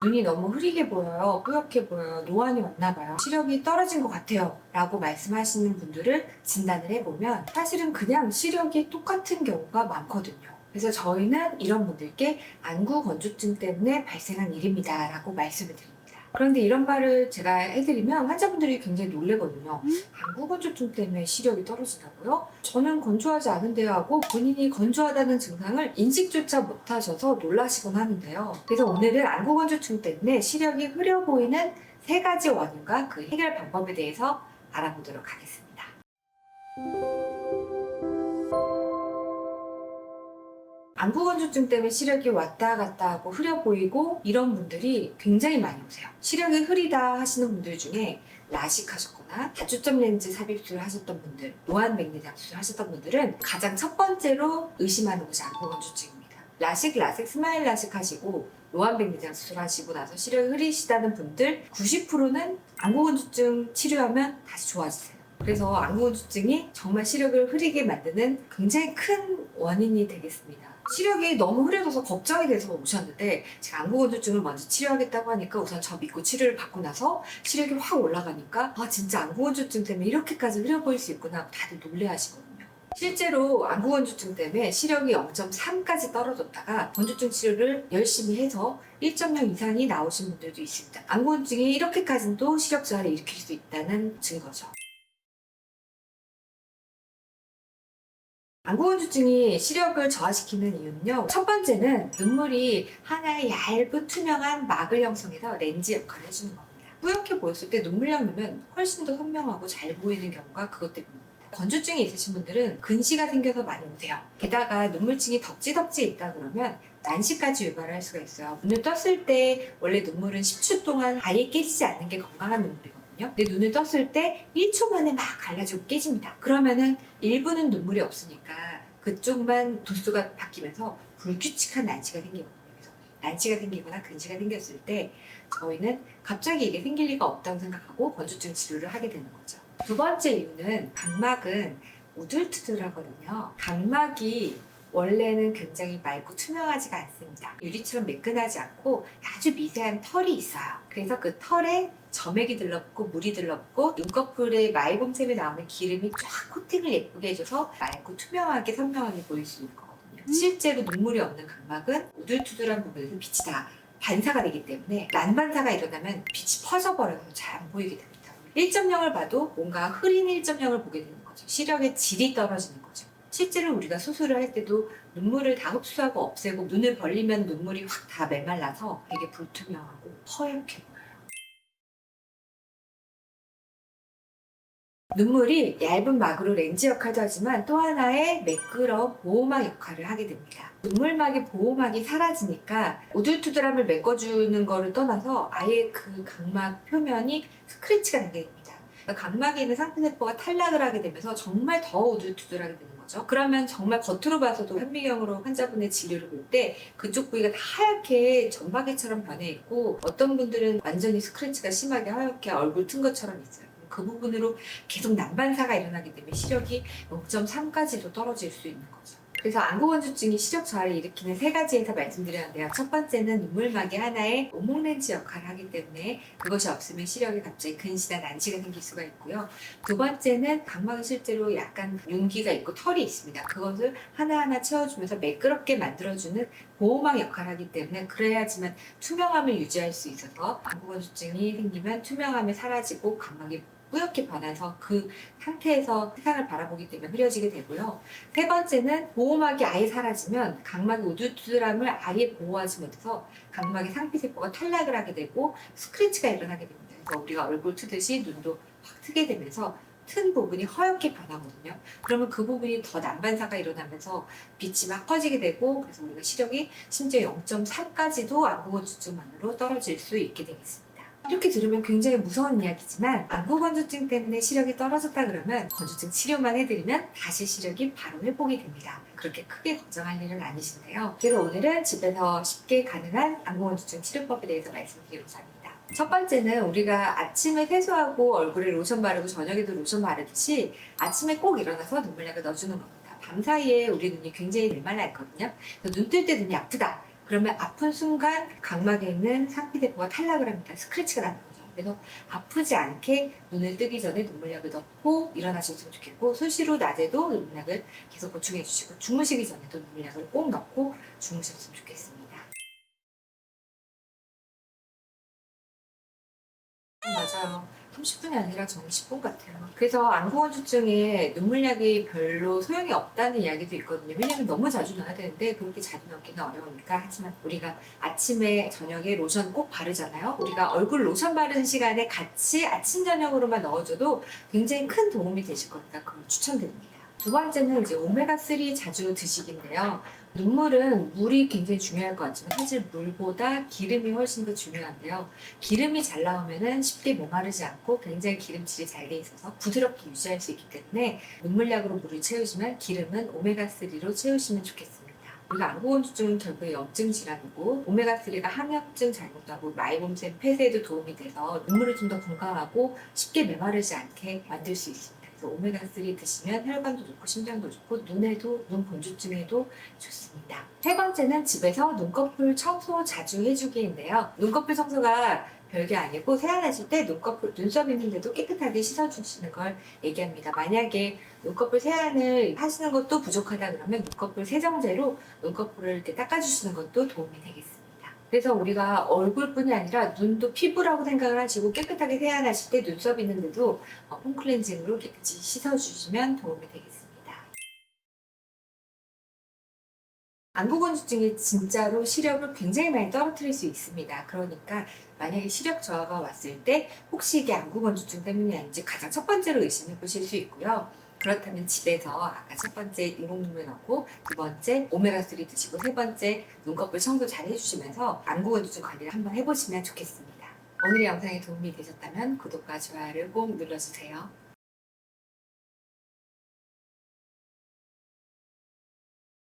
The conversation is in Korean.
눈이 너무 흐리게 보여요, 뿌옇게 보여요, 노안이 왔나 봐요, 시력이 떨어진 것 같아요 라고 말씀하시는 분들을 진단을 해보면 사실은 그냥 시력이 똑같은 경우가 많거든요. 그래서 저희는 이런 분들께 안구 건조증 때문에 발생한 일입니다 라고 말씀을 드립니다. 그런데 이런 말을 제가 해드리면 환자분들이 굉장히 놀래거든요. 안구 건조증 때문에 시력이 떨어진다고요? 저는 건조하지 않은데요 하고 본인이 건조하다는 증상을 인식조차 못하셔서 놀라시곤 하는데요. 그래서 오늘은 안구 건조증 때문에 시력이 흐려 보이는 3가지 원인과 그 해결 방법에 대해서 알아보도록 하겠습니다. 안구 건조증 때문에 시력이 왔다 갔다 하고 흐려 보이고 이런 분들이 굉장히 많이 오세요. 시력이 흐리다 하시는 분들 중에 라식하셨거나 다초점 렌즈 삽입술을 하셨던 분들, 노안 백내장 수술 하셨던 분들은 가장 첫 번째로 의심하는 것이 안구 건조증입니다. 라식, 스마일 라식 하시고 노안 백내장 수술 하시고 나서 시력이 흐리시다는 분들 90%는 안구 건조증 치료하면 다시 좋아지세요. 그래서 안구 건조증이 정말 시력을 흐리게 만드는 굉장히 큰 원인이 되겠습니다. 시력이 너무 흐려져서 걱정이 돼서 오셨는데 제가 안구 건조증을 먼저 치료하겠다고 하니까 우선 저 믿고 치료를 받고 나서 시력이 확 올라가니까 진짜 안구 건조증 때문에 이렇게까지 흐려 보일 수 있구나 다들 놀래하시거든요. 실제로 안구 건조증 때문에 시력이 0.3까지 떨어졌다가 건조증 치료를 열심히 해서 1.0 이상이 나오신 분들도 있습니다. 안구 건조증이 이렇게까지는 또 시력 저하를 일으킬 수 있다는 증거죠. 안구 건조증이 시력을 저하시키는 이유는요. 첫 번째는 눈물이 하나의 얇은 투명한 막을 형성해서 렌즈 역할을 해주는 겁니다. 뿌옇게 보였을 때 눈물량 넣으면 훨씬 더 선명하고 잘 보이는 경우가 그것 때문입니다. 건조증이 있으신 분들은 근시가 생겨서 많이 오세요. 게다가 눈물층이 덕지덕지 있다 그러면 난시까지 유발을 할 수가 있어요. 눈을 떴을 때 원래 눈물은 10초 동안 아예 깨지지 않는 게 건강한 눈물이거든요. 근데 눈을 떴을 때 1초 만에 막 갈라지고 깨집니다. 그러면은 일부는 눈물이 없으니까 그쪽만 도수가 바뀌면서 불규칙한 난시가 생기거든요. 그래서 난시가 생기거나 근시가 생겼을 때 저희는 갑자기 이게 생길 리가 없다고 생각하고 건조증 치료를 하게 되는 거죠. 두 번째 이유는 각막은 우둘투둘하거든요. 각막이 원래는 굉장히 맑고 투명하지가 않습니다. 유리처럼 매끈하지 않고 아주 미세한 털이 있어요. 그래서 그 털에 점액이 들렀고 물이 들렀고 눈꺼풀에 마이봄샘에 나오는 기름이 쫙 코팅을 예쁘게 해줘서 맑고 투명하게 선명하게 보일 수 있는 거거든요. 실제로 눈물이 없는 각막은 우둘투둘한 부분에서 빛이 다 반사가 되기 때문에 난반사가 일어나면 빛이 퍼져버려서 잘 안 보이게 됩니다. 1.0을 봐도 뭔가 흐린 1.0을 보게 되는 거죠. 시력의 질이 떨어지는 거죠. 실제로 우리가 수술을 할 때도 눈물을 다 흡수하고 없애고 눈을 벌리면 눈물이 확 다 메말라서 되게 불투명하고 허옇게 보여요. 눈물이 얇은 막으로 렌즈 역할도 하지만 또 하나의 매끄러운 보호막 역할을 하게 됩니다. 눈물막의 보호막이 사라지니까 우둘투둘함을 메꿔주는 거를 떠나서 아예 그 각막 표면이 스크래치가 나게 됩니다. 그러니까 각막에 있는 상피세포가 탈락을 하게 되면서 정말 더 우둘투둘하게 되는 거죠. 그러면 정말 겉으로 봐서도 현미경으로 환자분의 진료를 볼 때 그쪽 부위가 다 하얗게 점박이처럼 변해 있고 어떤 분들은 완전히 스크래치가 심하게 하얗게 얼굴 튼 것처럼 있어요. 그 부분으로 계속 난반사가 일어나기 때문에 시력이 0.3까지도 떨어질 수 있는 거죠. 그래서 안구 건조증이 시력 저하를 일으키는 3가지에서 말씀드렸는데요. 첫 번째는 눈물막이 하나의 온몸 렌즈 역할을 하기 때문에 그것이 없으면 시력에 갑자기 근시나 난시가 생길 수가 있고요. 두 번째는 각막에 실제로 약간 윤기가 있고 털이 있습니다. 그것을 하나하나 채워주면서 매끄럽게 만들어주는 보호막 역할을 하기 때문에 그래야지만 투명함을 유지할 수 있어서 안구 건조증이 생기면 투명함이 사라지고 각막이 뿌옇게 변해서 그 상태에서 세상을 바라보기 때문에 흐려지게 되고요. 세 번째는 보호막이 아예 사라지면 각막의 우둘투둘함을 아예 보호하지 못해서 각막의 상피세포가 탈락을 하게 되고 스크래치가 일어나게 됩니다. 그래서 우리가 얼굴 트듯이 눈도 확 트게 되면서 튼 부분이 허옇게 변하거든요. 그러면 그 부분이 더 난반사가 일어나면서 빛이 막 퍼지게 되고 그래서 우리가 시력이 심지어 0.3까지도 안구 건조증만으로 떨어질 수 있게 되겠습니다. 이렇게 들으면 굉장히 무서운 이야기지만 안구 건조증 때문에 시력이 떨어졌다 그러면 건조증 치료만 해드리면 다시 시력이 바로 회복이 됩니다. 그렇게 크게 걱정할 일은 아니신데요. 그래서 오늘은 집에서 쉽게 가능한 안구 건조증 치료법에 대해서 말씀드리고자 합니다. 첫 번째는 우리가 아침에 세수하고 얼굴에 로션 바르고 저녁에도 로션 바르듯이 아침에 꼭 일어나서 눈물약을 넣어주는 겁니다. 밤 사이에 우리 눈이 굉장히 메말라 있거든요. 눈 뜰 때 눈이 아프다. 그러면 아픈 순간 각막에 있는 상피대포가 탈락을 합니다. 스크래치가 나는 거죠. 그래서 아프지 않게 눈을 뜨기 전에 눈물약을 넣고 일어나셨으면 좋겠고, 수시로 낮에도 눈물약을 계속 보충해 주시고, 주무시기 전에도 눈물약을 꼭 넣고 주무셨으면 좋겠습니다. 맞아요. 30분이 아니라 저는 10분 같아요. 그래서 안구건조증에 눈물약이 별로 소용이 없다는 이야기도 있거든요. 왜냐면 너무 자주 넣어야 되는데 그렇게 자주 넣기는 어려우니까. 하지만 우리가 아침에 저녁에 로션 꼭 바르잖아요. 우리가 얼굴 로션 바르는 시간에 같이 아침 저녁으로만 넣어줘도 굉장히 큰 도움이 되실 거니까 그걸 추천드립니다. 두 번째는 이제 오메가3 자주 드시기인데요. 눈물은 물이 굉장히 중요할 것 같지만 사실 물보다 기름이 훨씬 더 중요한데요. 기름이 잘 나오면은 쉽게 메마르지 않고 굉장히 기름질이 잘 돼 있어서 부드럽게 유지할 수 있기 때문에 눈물약으로 물을 채우시면 기름은 오메가3로 채우시면 좋겠습니다. 우리가 안구건조증은 결국에 염증 질환이고, 오메가3가 항염증 잘못하고 마이봄샘 폐쇄에도 도움이 돼서 눈물을 좀 더 건강하고 쉽게 메마르지 않게 만들 수 있습니다. 그래서 오메가3 드시면 혈관도 좋고 심장도 좋고 눈에도 눈 건조증에도 좋습니다. 세 번째는 집에서 눈꺼풀 청소 자주 해주기인데요. 눈꺼풀 청소가 별게 아니고 세안하실 때 눈꺼풀, 눈썹 있는데도 깨끗하게 씻어주시는 걸 얘기합니다. 만약에 눈꺼풀 세안을 하시는 것도 부족하다 그러면 눈꺼풀 세정제로 눈꺼풀을 이렇게 닦아주시는 것도 도움이 되겠습니다. 그래서 우리가 얼굴뿐이 아니라 눈도 피부라고 생각을 하시고 깨끗하게 세안하실 때 눈썹 있는데도 폼클렌징으로 깨끗이 씻어주시면 도움이 되겠습니다. 안구건조증이 진짜로 시력을 굉장히 많이 떨어뜨릴 수 있습니다. 그러니까 만약에 시력 저하가 왔을 때 혹시 이게 안구건조증 때문이 아닌지 가장 첫 번째로 의심해 보실 수 있고요. 그렇다면 집에서 아까 첫 번째 인공눈물 넣고, 두 번째 오메가3 드시고, 세 번째 눈꺼풀 청소 잘 해주시면서 안구건조증 관리를 한번 해보시면 좋겠습니다. 오늘의 영상이 도움이 되셨다면 구독과 좋아요를 꼭 눌러주세요.